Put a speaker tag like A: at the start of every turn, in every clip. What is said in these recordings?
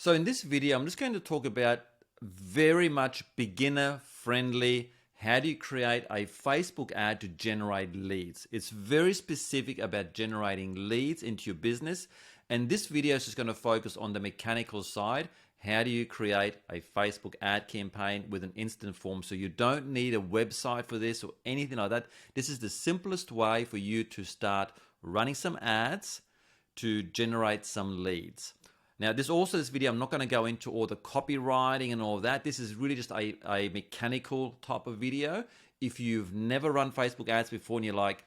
A: So in this video, I'm just going to talk about very much beginner friendly. How do you create a Facebook ad to generate leads? It's very specific about generating leads into your business. And this video is just going to focus on the mechanical side. How do you create a Facebook ad campaign with an instant form? So you don't need a website for this or anything like that. This is the simplest way for you to start running some ads to generate some leads. Now, this video, I'm not going to go into all the copywriting and all of that. This is really just a mechanical type of video. If you've never run Facebook ads before and you're like,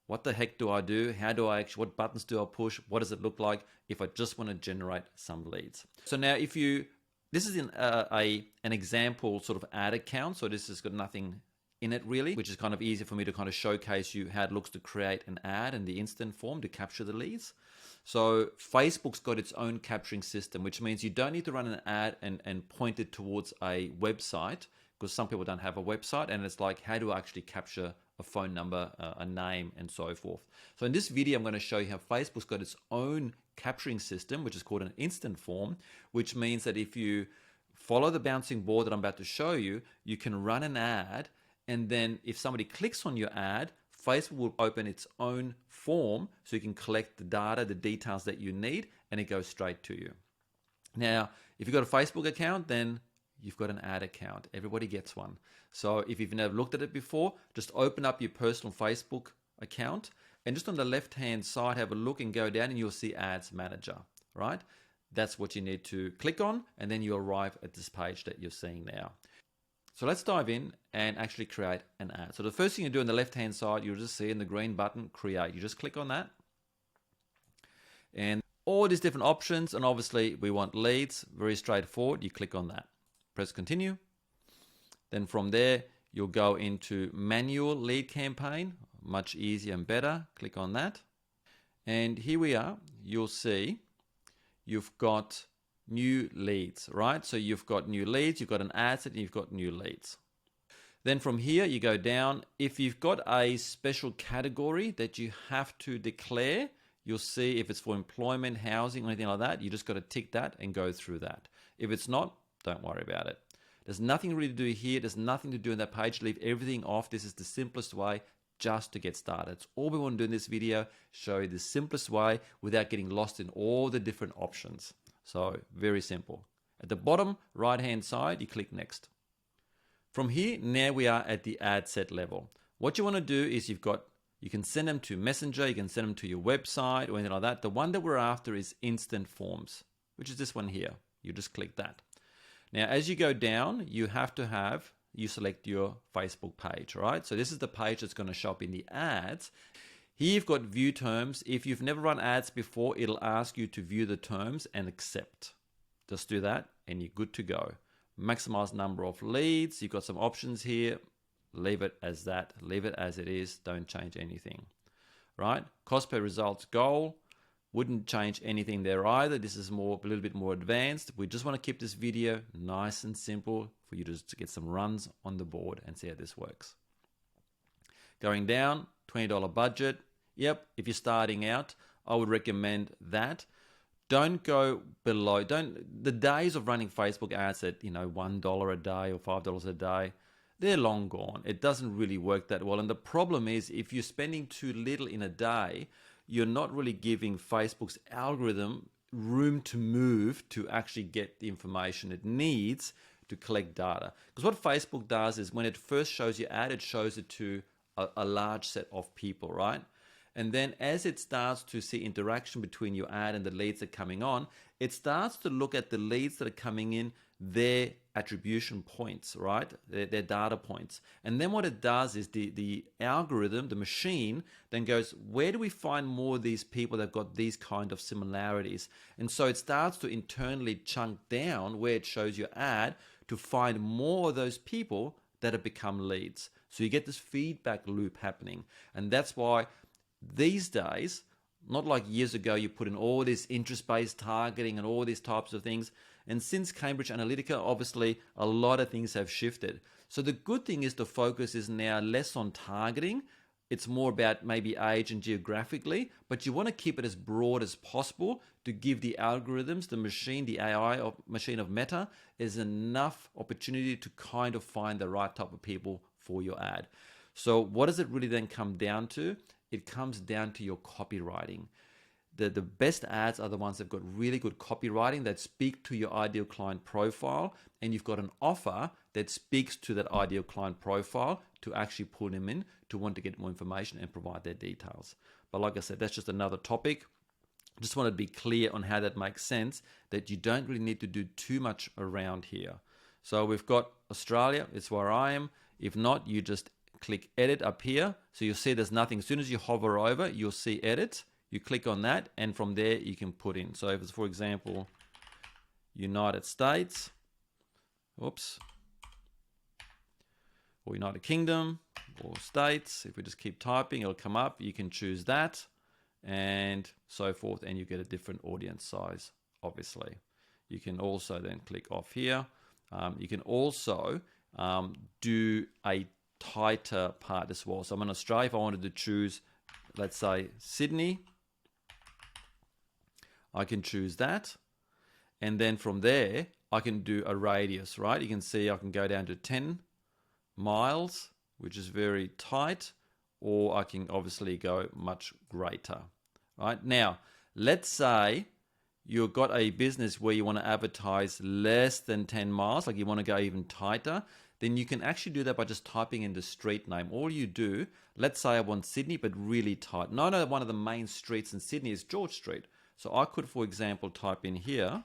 A: what the heck do I do? How do I actually, what buttons do I push? What does it look like if I just want to generate some leads? So now this is an example sort of ad account. So this has got nothing in it really, which is kind of easy for me to kind of showcase you how it looks to create an ad in the instant form to capture the leads. So Facebook's got its own capturing system, which means you don't need to run an ad and point it towards a website, because some people don't have a website, and it's like, how do I actually capture a phone number, a name, and so forth. So in this video, I'm going to show you how Facebook's got its own capturing system, which is called an instant form, which means that if you follow the bouncing ball that I'm about to show you, you can run an ad, and then if somebody clicks on your ad, Facebook will open its own form so you can collect the data, the details that you need, and it goes straight to you. Now, if you've got a Facebook account, then you've got an ad account. Everybody gets one. So if you've never looked at it before, just open up your personal Facebook account, and just on the left-hand side, have a look and go down, and you'll see Ads Manager, right? That's what you need to click on, and then you arrive at this page that you're seeing now. So let's dive in and actually create an ad. So the first thing you do on the left-hand side, you'll just see in the green button, Create. You just click on that. And all these different options, and obviously we want leads, very straightforward. You click on that. Press Continue. Then from there, you'll go into Manual Lead Campaign, much easier and better. Click on that. And here we are. You'll see you've got new leads, right? So you've got new leads, you've got an ad set, and you've got new leads. Then from here, you go down. If you've got a special category that you have to declare, you'll see if it's for employment, housing, or anything like that, you just got to tick that and go through that. If it's not, don't worry about it. There's nothing really to do here. There's nothing to do in that page. Leave everything off. This is the simplest way just to get started. It's all we want to do in this video, show you the simplest way without getting lost in all the different options. So very simple. At the bottom right-hand side, you click Next. From here, now we are at the ad set level. What you want to do is you can send them to Messenger, you can send them to your website or anything like that. The one that we're after is Instant Forms, which is this one here. You just click that. Now, as you go down, you select your Facebook page, right? So this is the page that's going to show up in the ads. Here you've got view terms. If you've never run ads before, it'll ask you to view the terms and accept. Just do that and you're good to go. Maximize number of leads. You've got some options here. Leave it as that. Leave it as it is. Don't change anything, right? Cost per results goal. Wouldn't change anything there either. This is a little bit more advanced. We just want to keep this video nice and simple for you to get some runs on the board and see how this works. Going down, $20 budget. Yep, if you're starting out, I would recommend that. Don't go below. The days of running Facebook ads at $1 a day or $5 a day, they're long gone. It doesn't really work that well. And the problem is, if you're spending too little in a day, you're not really giving Facebook's algorithm room to move to actually get the information it needs to collect data. Because what Facebook does is when it first shows your ad, it shows it to a large set of people, right? And then as it starts to see interaction between your ad and the leads that are coming on, it starts to look at the leads that are coming in, their attribution points, right? Their data points. And then what it does is the algorithm, the machine, then goes, where do we find more of these people that have got these kind of similarities? And so it starts to internally chunk down where it shows your ad to find more of those people that have become leads. So you get this feedback loop happening. And that's why these days, not like years ago, you put in all this interest-based targeting and all these types of things. And since Cambridge Analytica, obviously, a lot of things have shifted. So the good thing is the focus is now less on targeting, it's more about maybe age and geographically, but you want to keep it as broad as possible to give the algorithms, the machine, the AI machine of Meta, is enough opportunity to kind of find the right type of people for your ad. So what does it really then come down to? It comes down to your copywriting. The best ads are the ones that have got really good copywriting that speak to your ideal client profile, and you've got an offer that speaks to that ideal client profile to actually pull them in to want to get more information and provide their details. But like I said, that's just another topic. Just want to be clear on how that makes sense, that you don't really need to do too much around here. So we've got Australia, it's where I am. If not, you just click edit up here. So you'll see there's nothing. As soon as you hover over, you'll see edit. You click on that, and from there you can put in. So if it's, for example, United States, oops, or United Kingdom, or States, if we just keep typing, it'll come up. You can choose that, and so forth, and you get a different audience size, obviously. You can also then click off here. You can also do a tighter part as well. So I'm in Australia. If I wanted to choose, let's say, Sydney, I can choose that, and then from there I can do a radius, right? You can see I can go down to 10 miles, which is very tight, or I can obviously go much greater, right? Now, let's say you've got a business where you want to advertise less than 10 miles, like you want to go even tighter, then you can actually do that by just typing in the street name. All you do, let's say I want Sydney, but really tight. No, one of the main streets in Sydney is George Street. So I could, for example, type in here,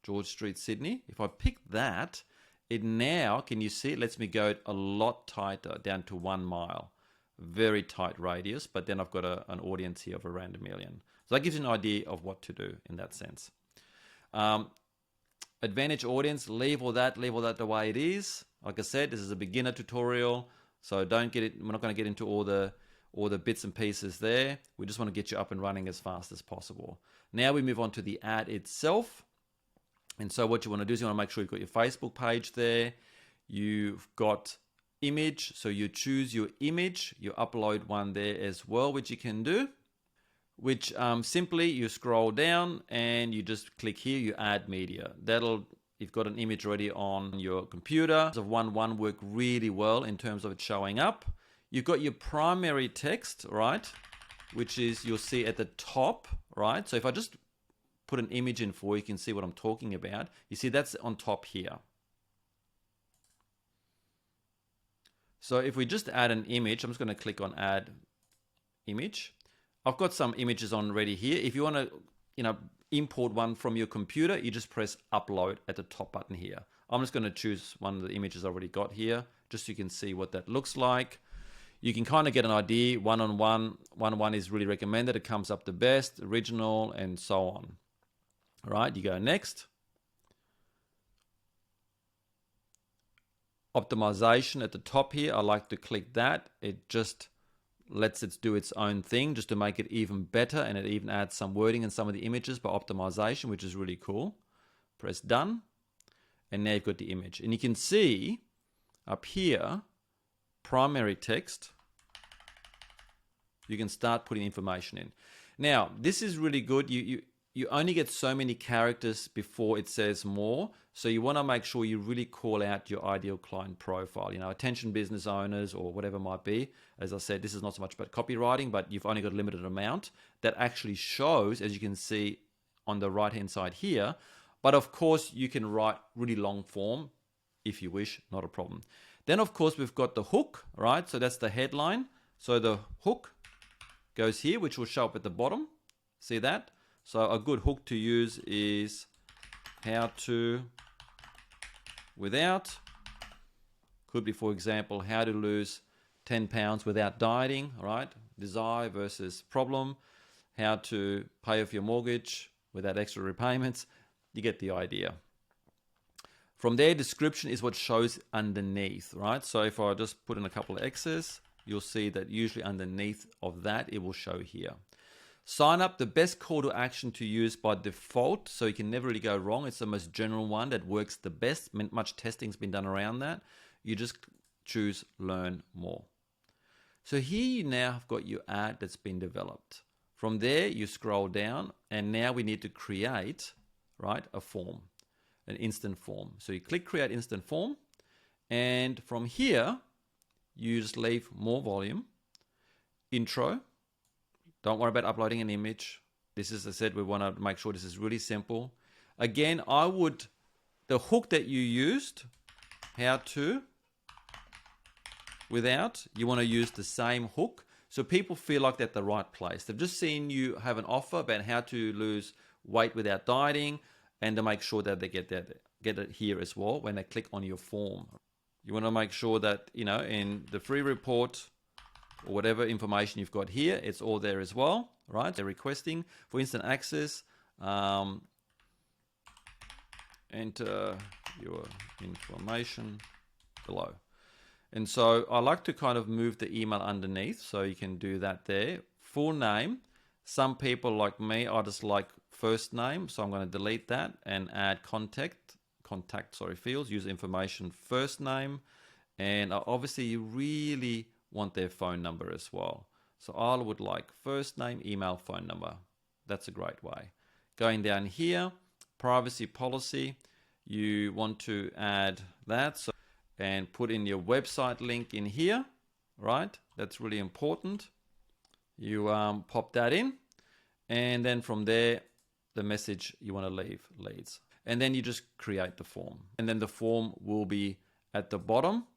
A: George Street, Sydney. If I pick that, it now, can you see it lets me go a lot tighter, down to 1 mile. Very tight radius, but then I've got an audience here of around 1 million. So that gives you an idea of what to do in that sense. Advantage audience, leave all that the way it is. Like I said, this is a beginner tutorial, so don't get it. We're not going to get into all the bits and pieces there. We just want to get you up and running as fast as possible. Now we move on to the ad itself. And so what you want to do is you want to make sure you've got your Facebook page there. You've got image, so you choose your image. You upload one there as well, which you can do. Which simply you scroll down and you just click here, you add media. You've got an image already on your computer. So one work really well in terms of it showing up. You've got your primary text, right? Which is, you'll see at the top, right? So if I just put an image in for you, you can see what I'm talking about. You see that's on top here. So if we just add an image, I'm just going to click on add image. I've got some images on already here. If you want to, import one from your computer, you just press upload at the top button here. I'm just going to choose one of the images I already got here, just so you can see what that looks like. You can kind of get an idea. One is really recommended. It comes up the best, original, and so on. All right, you go next. Optimization at the top here. I like to click that. It just lets it do its own thing just to make it even better, and it even adds some wording in some of the images by optimization, which is really cool. Press done, and now you've got the image. And you can see up here, primary text, you can start putting information in. Now, this is really good. You only get so many characters before it says more. So you want to make sure you really call out your ideal client profile, attention business owners or whatever it might be. As I said, this is not so much about copywriting, but you've only got a limited amount that actually shows, as you can see on the right-hand side here. But of course, you can write really long form if you wish, not a problem. Then of course, we've got the hook, right? So that's the headline. So the hook goes here, which will show up at the bottom. See that? So a good hook to use is how to without. Could be, for example, how to lose 10 pounds without dieting, right? Desire versus problem. How to pay off your mortgage without extra repayments. You get the idea. From there, description is what shows underneath, right? So if I just put in a couple of X's, you'll see that usually underneath of that, it will show here. Sign up, the best call to action to use by default, so you can never really go wrong. It's the most general one that works the best. Much testing's been done around that. you just choose learn more. So here you now have got your ad that's been developed. From there, you scroll down, and now we need to create, right, a form, an instant form. So you click create instant form, and from here, you just leave more volume, intro. Don't worry about uploading an image. This is, as I said, we want to make sure this is really simple. Again, the hook that you used, how to, without, you want to use the same hook so people feel like they're at the right place. They've just seen you have an offer about how to lose weight without dieting, and to make sure that they get it here as well when they click on your form. You want to make sure that, you know, in the free report or whatever information you've got here, it's all there as well, right? They're requesting for instant access. Enter your information below. And so I like to kind of move the email underneath, so you can do that there. Full name. Some people like me, I just like first name, so I'm going to delete that and add contact fields. Use information first name, and obviously you really want their phone number as well. So I would like first name, email, phone number. That's a great way. Going down here, privacy policy. You want to add that. So and put in your website link in here, right? That's really important. You pop that in, and then from there, the message you want to leave leads. And then you just create the form. And then the form will be at the bottom,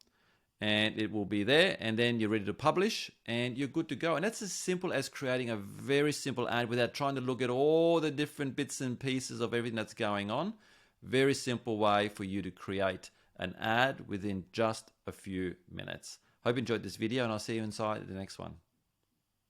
A: and it will be there, and then you're ready to publish, and you're good to go. And that's as simple as creating a very simple ad without trying to look at all the different bits and pieces of everything that's going on. Very simple way for you to create an ad within just a few minutes. Hope you enjoyed this video, and I'll see you inside the next one.